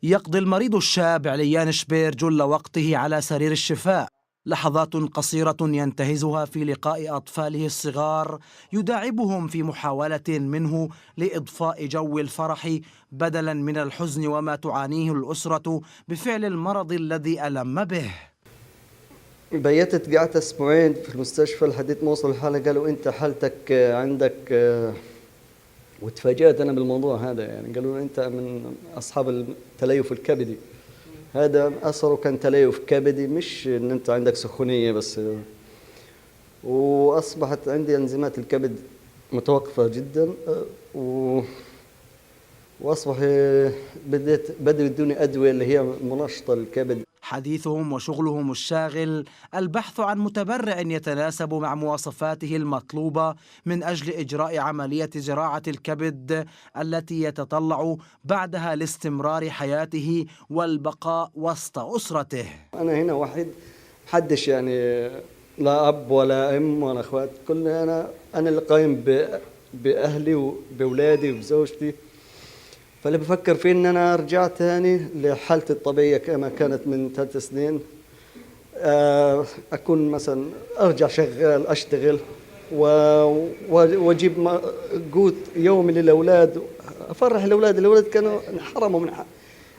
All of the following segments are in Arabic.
يقضي المريض الشاب عليان شبير جل وقته على سرير الشفاء، لحظات قصيرة ينتهزها في لقاء أطفاله الصغار يداعبهم في محاولة منه لإضفاء جو الفرح بدلا من الحزن وما تعانيه الأسرة بفعل المرض الذي ألم به. بيتت قعدت أسبوعين في المستشفى لحد ما وصل الحالة، قالوا أنت حالتك عندك، وتفاجأت أنا بالموضوع هذا، يعني قالوا أنت من أصحاب التليف الكبدي. هذا أثره كان تليف كبدي، مش إن أنت عندك سخونية بس. وأصبحت عندي أنزيمات الكبد متوقفة جدا، وأصبح بدأوا يدوني أدوية اللي هي منشطة للكبد. حديثهم وشغلهم الشاغل البحث عن متبرع يتناسب مع مواصفاته المطلوبة من أجل إجراء عملية زراعة الكبد التي يتطلع بعدها لاستمرار حياته والبقاء وسط أسرته. أنا هنا وحيد، محدش يعني، لا أب ولا أم ولا أخوات، كلنا أنا اللي قايم بأهلي وبأولادي وبزوجتي. فاللي بفكر فيه إن أنا أرجع تاني لحالتي الطبيعية كما كانت من 3 سنين. أكون مثلا أرجع شغال أشتغل وأجيب قوت يومي للأولاد، أفرح الأولاد كانوا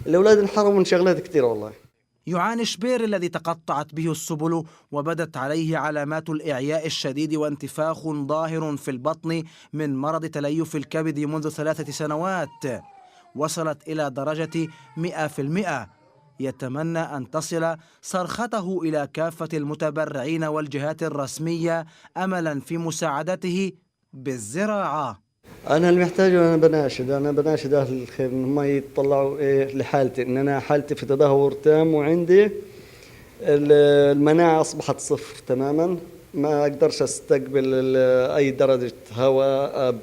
الأولاد انحرموا من شغلات كثيرة والله. يعاني شبير الذي تقطعت به السبل وبدت عليه علامات الإعياء الشديد وانتفاخ ظاهر في البطن من مرض تليف الكبد منذ 3 سنوات وصلت إلى درجة 100%. يتمنى أن تصل صرخته إلى كافة المتبرعين والجهات الرسمية أملا في مساعدته بالزراعة. أنا اللي محتاجه، أنا بناشد أهل الخير إن هم يطلعوا لحالتي، إن أنا حالتي في تدهور تام، وعندي المناعة أصبحت صفر تماما، ما أقدرش أستقبل أي درجة هواء،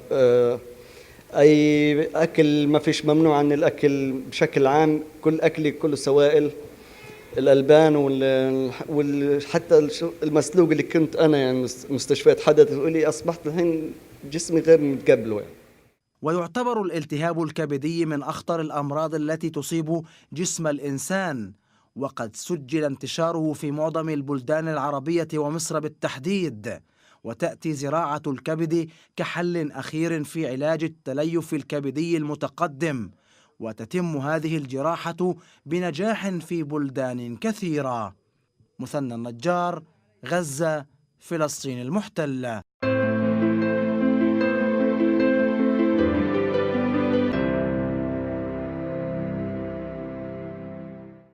أي أكل، ما فيش، ممنوع عن الأكل بشكل عام، كل أكلي كله سوائل، الألبان وحتى المسلوق اللي كنت أنا يعني مستشفيات حدث يقول لي أصبحت الحين جسمي غير متقبله يعني. ويعتبر الالتهاب الكبدي من أخطر الأمراض التي تصيب جسم الإنسان، وقد سجل انتشاره في معظم البلدان العربية ومصر بالتحديد، وتأتي زراعة الكبد كحل أخير في علاج التليف الكبدي المتقدم، وتتم هذه الجراحة بنجاح في بلدان كثيرة. مثنى النجار، غزة، فلسطين المحتلة.